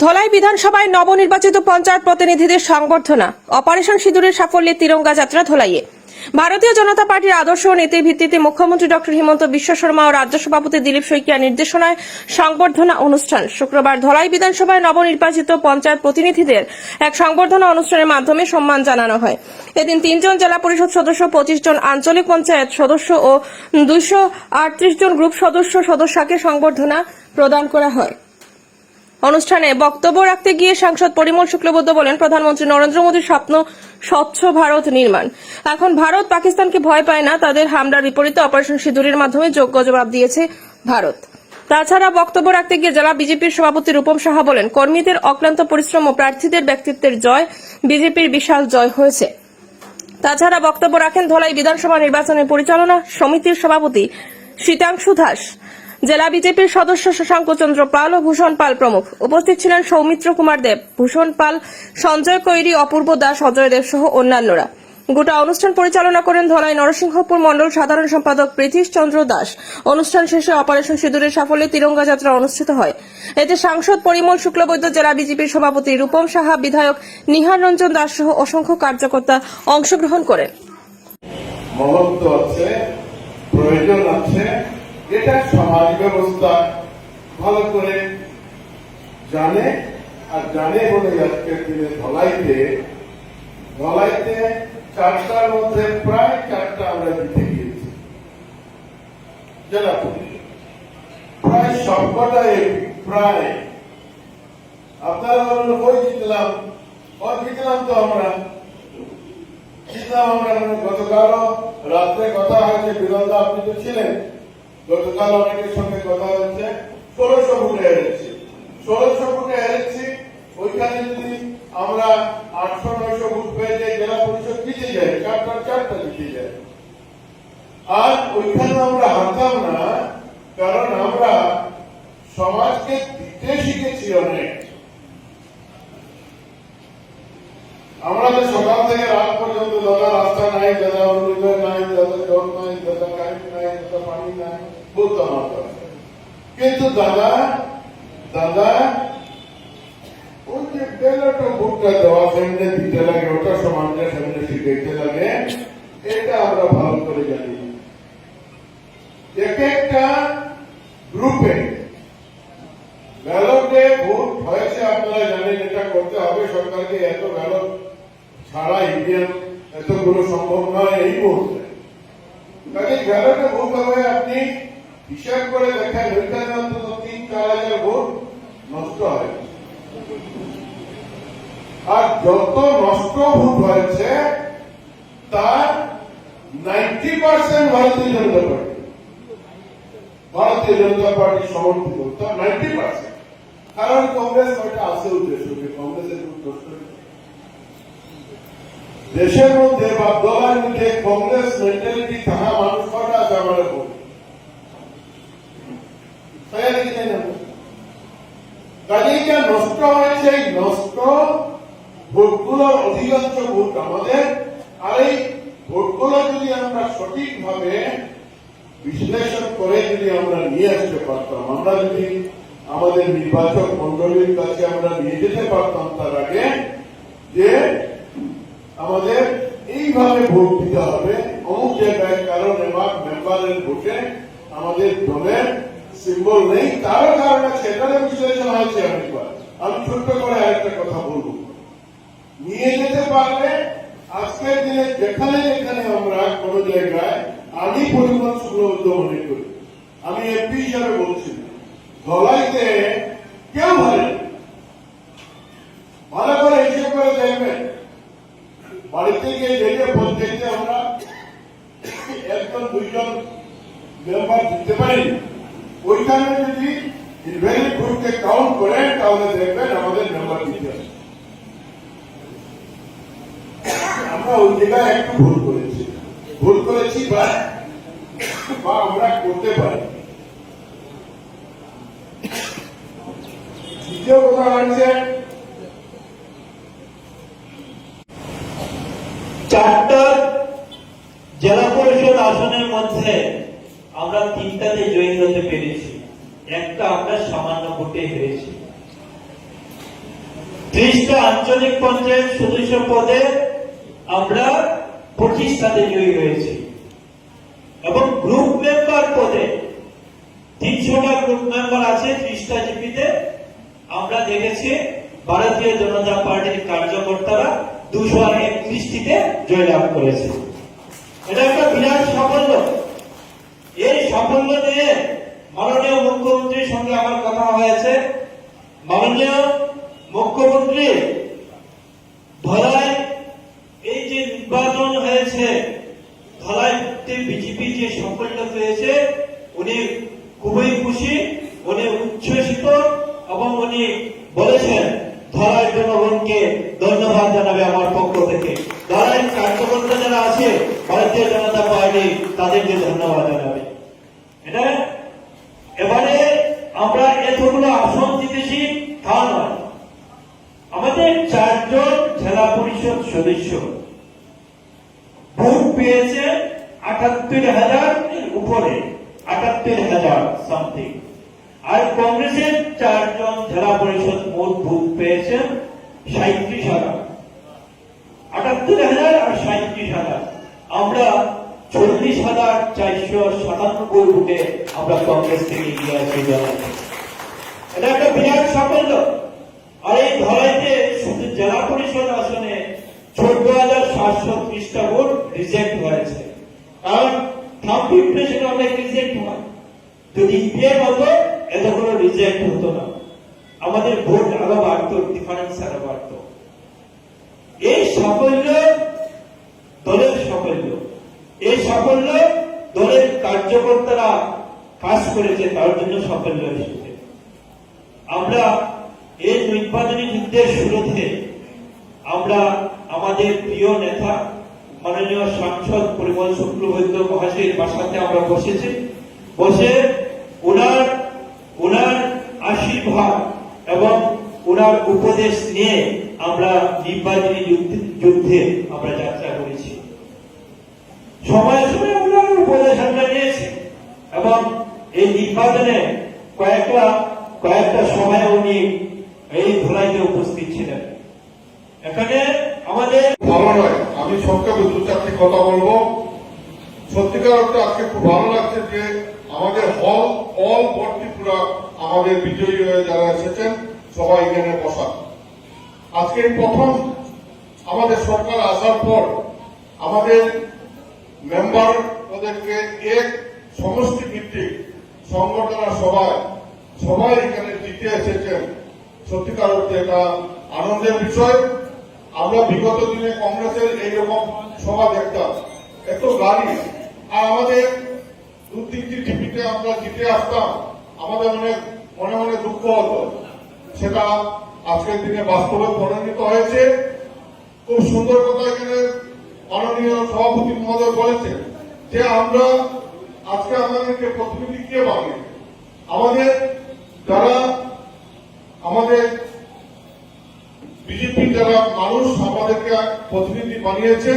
ধলাই বিধানসভায় নবনির্বাচিত পঞ্চায়েত প্রতিনিধিদের সংবর্ধনা। অপারেশন সিঁদুরের সাফল্যে তিরঙ্গা যাত্রা ধলাইয়ে। ভারতীয় জনতা পার্টির আদর্শ ও নীতির ভিত্তিতে মুখ্যমন্ত্রী ডক্টর হিমন্ত বিশ্ব শর্মা ও রাজ্য সভাপতি দিলীপ শইকিয়ার নির্দেশনায় সংবর্ধনা অনুষ্ঠান। শুক্রবার ধলাই বিধানসভায় নবনির্বাচিত পঞ্চায়েত প্রতিনিধিদের এক সংবর্ধনা অনুষ্ঠানের মাধ্যমে সম্মান জানানো হয়। এদিন 3 জন জেলা পরিষদ সদস্য, 25 জন আঞ্চলিক পঞ্চায়েত সদস্য ও 238 জন গ্রুপ সদস্যকে সংবর্ধনা প্রদান করা হয়। অনুষ্ঠানে বক্তব্য রাখতে গিয়ে সাংসদ পরিমল শুক্লবৈদ্য বলেন, প্রধানমন্ত্রী নরেন্দ্র মোদীর স্বপ্ন স্বচ্ছ ভারত নির্মাণ। এখন ভারত পাকিস্তানকে ভয় পায় না। তাদের হামলার বিপরীতে অপারেশন সিঁদুরের মাধ্যমে যোগ্য জবাব দিয়েছে ভারত। তাছাড়া বক্তব্য রাখতে গিয়ে জেলা বিজেপির সভাপতি রূপম সাহা বলেন, কর্মীদের অক্লান্ত পরিশ্রম ও প্রার্থীদের ব্যক্তিত্বের জয় বিজেপির বিশাল জয় হয়েছে। তাছাড়া বক্তব্য রাখেন ধলাই বিধানসভা নির্বাচনের পরিচালনা সমিতির সভাপতি শীতাংশু দাস, জেলা বিজেপির সদস্য শশাঙ্ক চন্দ্র পাল ও ভূষণ পাল প্রমুখ। উপস্থিত ছিলেন সৌমিত্র কুমার দেব, ভূষণ পাল, সঞ্জয় কৈরি, অপূর্ব দাস, অজয় দেব সহ অন্যান্যরা। গোটা অনুষ্ঠান পরিচালনা করেন ধলাই নরসিংহপুর মণ্ডল সাধারণ সম্পাদক প্রীতিশ চন্দ্র দাস। অনুষ্ঠান শেষে অপারেশন সিঁদুরের সাফল্যে তিরঙ্গা যাত্রা অনুষ্ঠিত হয়। এতে সাংসদ পরিমল শুক্লবৈদ্য, জেলা বিজেপির সভাপতি রূপম সাহা, বিধায়ক নিহার রঞ্জন দাস সহ অসংখ্য কার্যকর্তা অংশগ্রহণ করেন। মহত্ব আছে, প্রয়োজন আছে, এটা সমাজ ব্যবস্থা ভালো করে জানে। আর জানে বলে আজকের দিনে ধলাইতে 4টার মধ্যে প্রায় 4টা আমরা জিতে গিয়েছি। জেলা পরিষদ প্রায় সবকটাই, প্রায় আপনারা ওই জিতলাম তো আমরা গতকাল রাত্রে কথা হয়েছে, বিরোধা আপনি তো ছিলেন, গতকাল অনেকের সঙ্গে কথা হচ্ছে, 1600 ভোটে হেরেছি। 1600 ভোটে হেরেছি, ওইখানে যদি আমরা 800-900 ভোট পেয়ে যাই, জেলা পরিষদ জিতে যায়, 4টা জিতে যায়। আর ওইখানে আমরা হারতাম না, কারণ আমরা সমাজকে দিতে শিখেছি অনেক। আমরা তো সকাল থেকে রাত পর্যন্ত দাদা রাস্তা নাই, দাদা অনুদান নাই, দাদা জল নাই, দাদা কারেন্ট নাই, দাদা পানি নাই বলতাম আমরা। কিন্তু দাদা ওই যে ব্যালট ভোটটা দেওয়া সামনে দিতে লাগে, ওটা সমাজের সামনে শিখাইতে লাগে, এটা আমরা ভালো করে জানি। এক একটা গ্রুপে ব্যালটে ভোট হয়েছে, আপনারা জানেন এটা করতে হবে সরকারকে। এত ব্যালট ছাড়া ইন্ডিয়ান এতগুলো সম্ভব নয় এই মুহূর্তে। কাজে ব্যালটে ভোট হবে, আপনি হিসাব করে দেখেন, ওইখানে অন্তত 3-4 হাজার ভোট নষ্ট হয়। আর যত নষ্ট ভোট হয়েছে তার 90% ভারতীয় জনতা পার্টি সমর্থিত, তার 90%। কারণ কংগ্রেস ওইটা আছে উদ্দেশ্য, কংগ্রেসের দেশের মধ্যে বা দলের মধ্যে কংগ্রেস মেন্টালিটি থাকা মানুষ কটা আছে আমাদের ভোট, কাজেইটা নষ্ট হয়েছে। এই নষ্ট ভোটগুলোর অধিকাংশ ভোট আমাদের। আর এই ভোটগুলো যদি আমরা সঠিকভাবে বিশ্লেষণ করে যদি আমরা নিয়ে আসতে পারতাম, আমরা যদি আমাদের নির্বাচক মন্ডলীর কাছে আমরা নিয়ে যেতে পারতাম তার আগে, যে আমাদের এইভাবে ভোট দিতে হবে অমুক জায়গায়, কারণ এবার মেম্বারের ভোটে আমাদের দলের সিম্বল নেই, তারও কারণ আছে, এটারও বিশ্লেষণ হয়েছে অনেকবার। আমি ছোট্ট করে আরেকটা কথা বলবো, নিয়ে যেতে পারলে আজকের দিনে যেখানে যেখানে আমরা কোন জায়গায়, আমি পরিমাণ শুক্লবৈদ্য মনে করি, আমি এমপি হিসাবে বলছি, ধলাইতে কেউ ভালো করে হিসেব করে দেখবেন, বাড়িতে গিয়ে দেখে পঞ্চায়েতে আমরা 1-2 মেম্বার দিতে পারি। ওইখানে যদি ইনভ্যালিড ভোটকে কাউন্ট করেন তাহলে দেখবেন আমাদের মেম্বার দিতে হবে। আমরা ওই জায়গায় একটু ভুল করেছি বা আমরা করতে পারি। দ্বিতীয় কথা হচ্ছে, 4টা জেলা পরিষদ আসনের মধ্যে আমরা 3টাতে জয়ী হতে পেরেছি, একটা আমরা সামান্য ভোটে হেরেছি। 30টা আঞ্চলিক পঞ্চায়েত সদস্য পদে আমরা 25টাতে জয়ী হয়েছি এবং গ্রুপ মেম্বার পদে 300টা গ্রুপ মেম্বার আছে 30টা জিপিতে। আমরা দেখেছি ভারতীয় জনতা পার্টির কার্যকর্তারা 231টিতে জয়লাভ করেছে। এটা একটা বিরাট সাফল্য। এই সাফল্য নিয়ে মাননীয় মুখ্যমন্ত্রীর সঙ্গে আমার কথা হয়েছে। মাননীয় মুখ্যমন্ত্রী ধলাই এই যে নির্বাচন হয়েছে, ধলাইতে বিজেপি যে সাফল্য পেয়েছে, উনি খুবই খুশি, উনি উচ্ছ্বসিত এবং উনি বলেছেন ধলাই জনগণকে ধন্যবাদ জানাবে আমার পক্ষ থেকে। ধলাই কার্যকর্তা যারা আছে ভারতীয় জনতা পার্টি তাদেরকে ধন্যবাদ জানাবে। এটা এবারে আমরা এতগুলো আসন জিতেছি তা নয়, আমাদের 4 জন জেলা পরিষদ সদস্য ভোট পেয়েছে 78,000 এর উপরে, 78,000 সামথিং। আর কংগ্রেসের 4 জন জেলা পরিষদ মোট ভোট পেয়েছেন 37,000। 78,000 আর 37,000, আমরা 40,497 ভোটে আমরা কংগ্রেস থেকে এগিয়ে আছি। এটা একটা বিরাট সাফল্য। আর এই ধরাইতে শুধু জেলা পরিষদ আসনে 14,730টা ভোট রিজেক্ট হয়েছে, কারণ থাম্ব ইমপ্রেশন অনেক রিজেক্ট হয়। যদি ইপিএম হতো এতগুলো রিজেক্ট হতো না, আমাদের ভোট আরো বাড়তো, ডিফারেন্স আরো বাড়তো। এই সাফল্য দলের সাফল্য, এই সাফল্য দলের কার্যকর্তারা কাজ করেছে, তার জন্য সাফল্য এসেছে। আমরা এই নির্বাচনী যুদ্ধের শুরুতে আমরা আমাদের প্রিয় নেতা মাননীয় সাংসদ পরিমল শুক্লবৈদ্য মহাশয়ের বাসাতে আমরা বসেছি, বসে ওনার আশীর্বাদ এবং ওনার উপদেশ নিয়ে আমরা নির্বাচনী যুদ্ধে আমরা যাত্রা করেছি। সময় সময় ওনার উপদেশ আমরা নিয়েছি এবং এই নির্বাচনে কয়েকটা সময় উনি এই ধুলাইতে উপস্থিত ছিলেন। এখানে আমাদের ভালো নয়, আমি সংক্ষেপে 2-4টি কথা বলবো। সত্যিকার অর্থে আজকে খুব ভালো লাগছে যে আমাদের হল ভর্তি পুরা আমাদের বিজয়ী হয়ে যারা এসেছেন সবাই এখানে বসা। আজকে প্রথম আমাদের সরকার আসার পর আমাদের মেম্বার ওদেরকে এক সমষ্টি ভিত্তিক সংগঠনের সবাই এখানে জিতে এসেছেন। সত্যিকার অর্থে এটা আনন্দের বিষয়। আমরা বিগত দিনে কংগ্রেসের এইরকম সভা দেখতাম, এত গাড়ি, আর আমাদের 2-3টি টিভিতে আমরা জিতে আসতাম, আমাদের অনেক মনে মনে দুঃখ হতো। সেটা আজকের দিনে বাস্তবে পরিণত হয়েছে। খুব সুন্দর কথা এখানে মাননীয় সভাপতি মহোদয় বলেছেন যে আমরা আজকে আমাদেরকে প্রতিনিধি কে বানিয়েছে, আমাদের বিজেপি যারা মানুষ আমাদেরকে প্রতিনিধি বানিয়েছে।